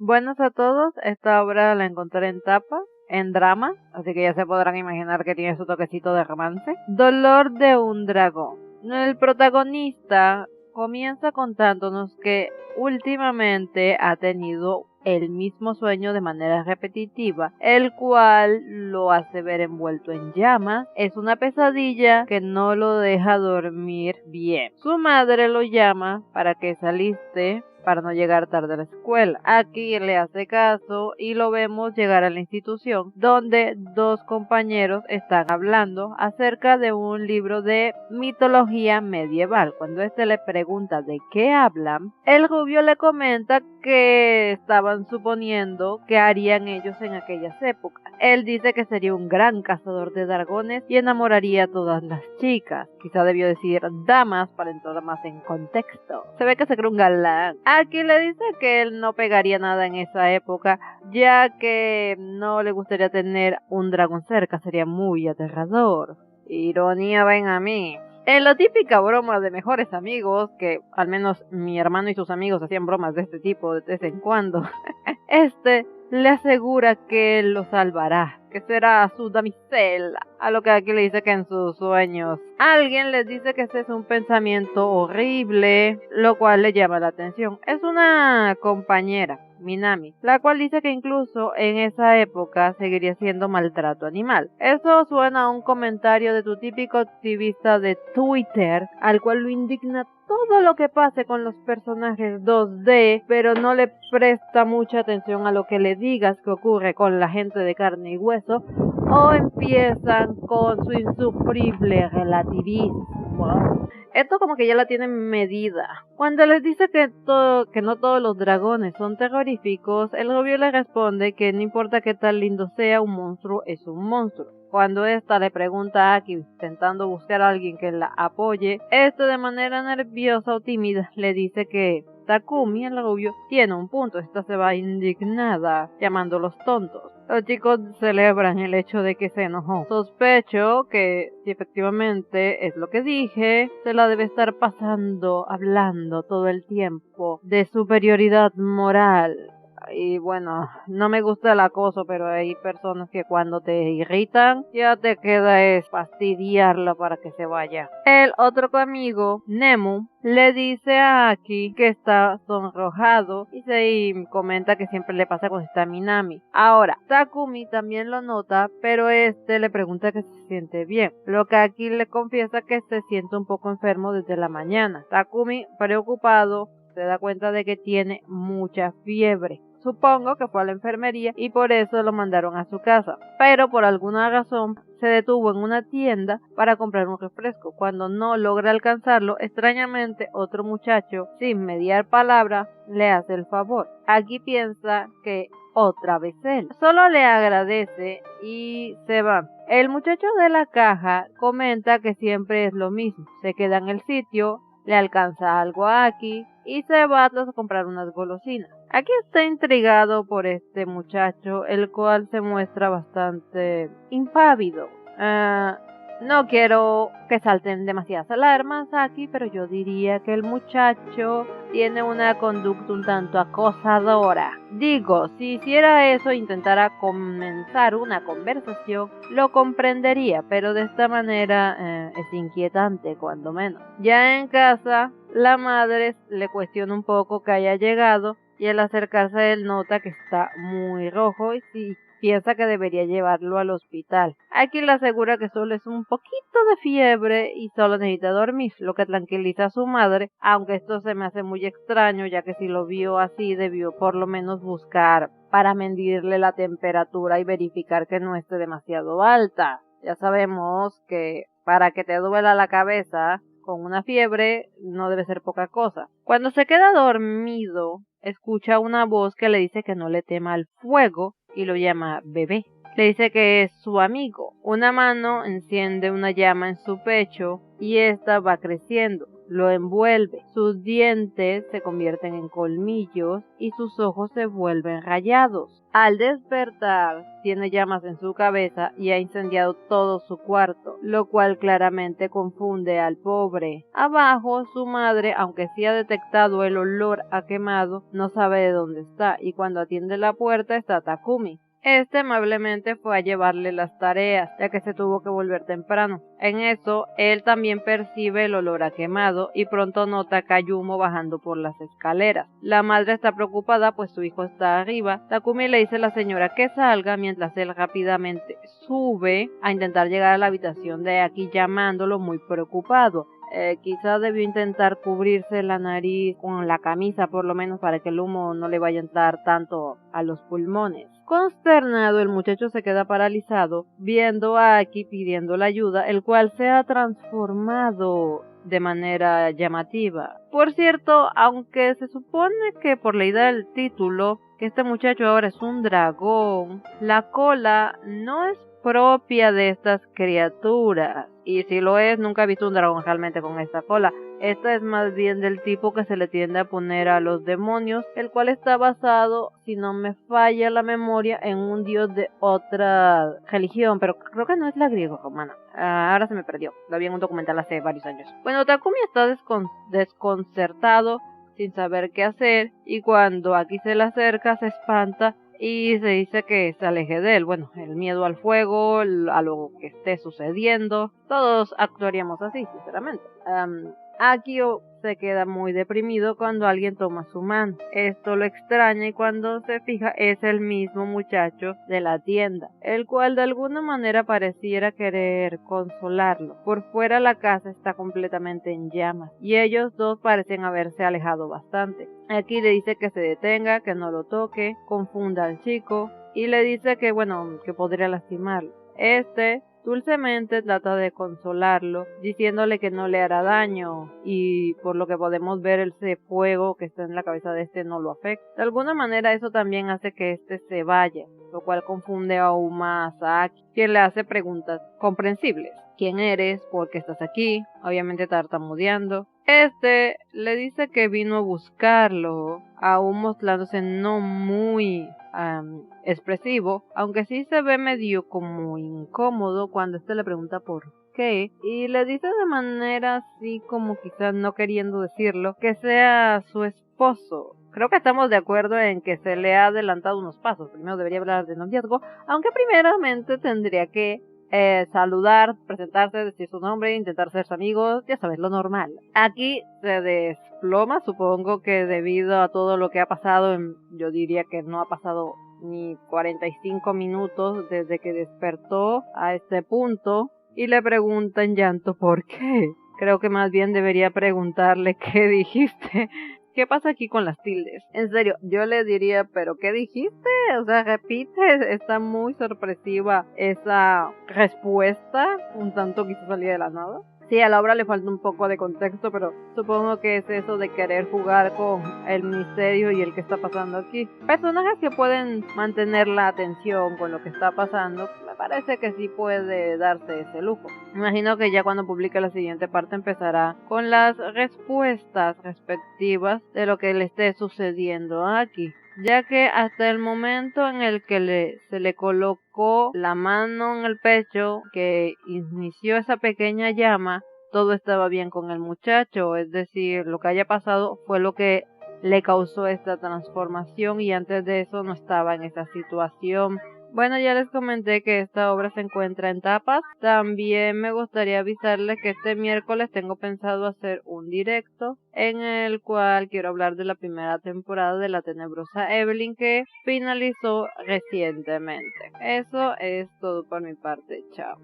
Buenas a todos, esta obra la encontré en tapa, en drama, así que ya se podrán imaginar que tiene su toquecito de romance. Dolor de un dragón. El protagonista comienza contándonos que últimamente ha tenido el mismo sueño de manera repetitiva, el cual lo hace ver envuelto en llamas. Es una pesadilla que no lo deja dormir bien. Su madre lo llama para que se aliste para no llegar tarde a la escuela. Aquí le hace caso y lo vemos llegar a la institución, donde dos compañeros están hablando acerca de un libro de mitología medieval. Cuando este le pregunta de qué hablan, el rubio le comenta que estaban suponiendo qué harían ellos en aquellas épocas. Él dice que sería un gran cazador de dragones y enamoraría a todas las chicas. Quizá debió decir damas para entrar más en contexto. Se ve que se cree un galán. Aquí le dice que él no pegaría nada en esa época, ya que no le gustaría tener un dragón cerca, sería muy aterrador. Ironía, ven a mí. En la típica broma de mejores amigos, que al menos mi hermano y sus amigos hacían bromas de este tipo de vez en cuando, le asegura que él lo salvará, que será su damisela, a lo que aquí le dice que en sus sueños alguien les dice que ese es un pensamiento horrible, lo cual le llama la atención. Es una compañera, Minami, la cual dice que incluso en esa época seguiría siendo maltrato animal. Eso suena a un comentario de tu típico activista de Twitter, al cual lo indigna todo lo que pase con los personajes 2D, pero no le presta mucha atención a lo que le digas que ocurre con la gente de carne y hueso, o empiezan con su insufrible relativismo. Esto como que ya la tienen medida. Cuando les dice que no todos los dragones son terroríficos, el rubio le responde que no importa qué tan lindo sea, un monstruo es un monstruo. Cuando esta le pregunta a Aki, intentando buscar a alguien que la apoye, de manera nerviosa o tímida le dice que Takumi, el rubio, tiene un punto. Esta se va indignada, llamándolos tontos. Los chicos celebran el hecho de que se enojó. Sospecho que, si efectivamente es lo que dije, se la debe estar pasando hablando todo el tiempo de superioridad moral. Y bueno, no me gusta el acoso, pero hay personas que cuando te irritan, ya te queda es fastidiarla para que se vaya. El otro amigo, Nemu, le dice a Aki que está sonrojado y se comenta que siempre le pasa con esta Minami. Ahora, Takumi también lo nota, pero le pregunta que se siente bien, lo que Aki le confiesa que se siente un poco enfermo desde la mañana. Takumi, preocupado, se da cuenta de que tiene mucha fiebre. Supongo que fue a la enfermería y por eso lo mandaron a su casa. Pero por alguna razón se detuvo en una tienda para comprar un refresco. Cuando no logra alcanzarlo, extrañamente otro muchacho, sin mediar palabra, le hace el favor. Aquí piensa que otra vez él. Solo le agradece y se va. El muchacho de la caja comenta que siempre es lo mismo. Se queda en el sitio, le alcanza algo a Aki y se va a comprar unas golosinas. Aquí está intrigado por este muchacho, el cual se muestra bastante impávido. No quiero que salten demasiadas alarmas aquí, pero yo diría que el muchacho tiene una conducta un tanto acosadora. Digo, si hiciera eso e intentara comenzar una conversación, lo comprendería, pero de esta manera es inquietante, cuando menos. Ya en casa, la madre le cuestiona un poco que haya llegado, y al acercarse a él nota que está muy rojo y piensa que debería llevarlo al hospital. Aquí le asegura que solo es un poquito de fiebre y solo necesita dormir, lo que tranquiliza a su madre, aunque esto se me hace muy extraño, ya que si lo vio así debió por lo menos buscar para medirle la temperatura y verificar que no esté demasiado alta. Ya sabemos que para que te duela la cabeza con una fiebre no debe ser poca cosa. Cuando se queda dormido, escucha una voz que le dice que no le tema al fuego y lo llama bebé. Le dice que es su amigo. Una mano enciende una llama en su pecho y esta va creciendo. lo envuelve. Sus dientes se convierten en colmillos y sus ojos se vuelven rayados. Al despertar, tiene llamas en su cabeza y ha incendiado todo su cuarto, lo cual claramente confunde al pobre. Abajo, su madre, aunque sí ha detectado el olor a quemado, no sabe de dónde está, y cuando atiende la puerta está Takumi. Este amablemente fue a llevarle las tareas, ya que se tuvo que volver temprano. En eso, él también percibe el olor a quemado y pronto nota a Kayumo bajando por las escaleras. La madre está preocupada pues su hijo está arriba. Takumi le dice a la señora que salga mientras él rápidamente sube a intentar llegar a la habitación de Aki llamándolo muy preocupado. Quizás debió intentar cubrirse la nariz con la camisa por lo menos para que el humo no le vaya a entrar tanto a los pulmones. Consternado, el muchacho se queda paralizado viendo a Aki pidiendo la ayuda, el cual se ha transformado de manera llamativa. Por cierto, aunque se supone que por la idea del título, que este muchacho ahora es un dragón, la cola no es propia de estas criaturas. Y si lo es, nunca he visto un dragón realmente con esta cola. Esta es más bien del tipo que se le tiende a poner a los demonios, el cual está basado, si no me falla la memoria, en un dios de otra religión, pero creo que no es la griego-romana. Ahora se me perdió, lo vi en un documental hace varios años. Bueno, Takumi está desconcertado, sin saber qué hacer, y cuando Aki se le acerca se espanta y se dice que se aleje de él. Bueno, el miedo al fuego, a lo que esté sucediendo, todos actuaríamos así, sinceramente. Akio se queda muy deprimido cuando alguien toma su mano. Esto lo extraña y cuando se fija es el mismo muchacho de la tienda, el cual de alguna manera pareciera querer consolarlo. Por fuera la casa está completamente en llamas y ellos dos parecen haberse alejado bastante. Aquí le dice que se detenga, que no lo toque, confunda al chico y le dice que bueno, que podría lastimarlo. Dulcemente trata de consolarlo, diciéndole que no le hará daño y por lo que podemos ver ese fuego que está en la cabeza de no lo afecta. De alguna manera eso también hace que se vaya, lo cual confunde aún más a Aki, quien le hace preguntas comprensibles. ¿Quién eres? ¿Por qué estás aquí? Obviamente tartamudeando. Le dice que vino a buscarlo, aún mostrándose no muy expresivo, aunque sí se ve medio como incómodo cuando le pregunta por qué, y le dice de manera así como quizás no queriendo decirlo, que sea su esposo. Creo que estamos de acuerdo en que se le ha adelantado unos pasos. Primero debería hablar de noviazgo, aunque primeramente tendría que saludar, presentarse, decir su nombre, intentar ser amigos, ya sabes, lo normal. Aquí se desploma, supongo que debido a todo lo que ha pasado, yo diría que no ha pasado ni 45 minutos desde que despertó a este punto, y le pregunta en llanto ¿por qué? Creo que más bien debería preguntarle ¿qué dijiste? ¿Qué pasa aquí con las tildes? En serio, yo le diría, ¿pero qué dijiste? O sea, repite, está muy sorpresiva esa respuesta, un tanto quizás salía de la nada. Sí, a la obra le falta un poco de contexto, pero supongo que es eso de querer jugar con el misterio y el que está pasando aquí. Personajes que pueden mantener la atención con lo que está pasando, me parece que sí puede darse ese lujo. Imagino que ya cuando publique la siguiente parte empezará con las respuestas respectivas de lo que le esté sucediendo aquí, ya que hasta el momento en el que se le colocó la mano en el pecho, que inició esa pequeña llama, todo estaba bien con el muchacho, es decir, lo que haya pasado fue lo que le causó esta transformación y antes de eso no estaba en esa situación. Bueno, ya les comenté que esta obra se encuentra en tapas. También me gustaría avisarles que este miércoles tengo pensado hacer un directo en el cual quiero hablar de la primera temporada de La Tenebrosa Evelyn que finalizó recientemente. Eso es todo por mi parte. Chao.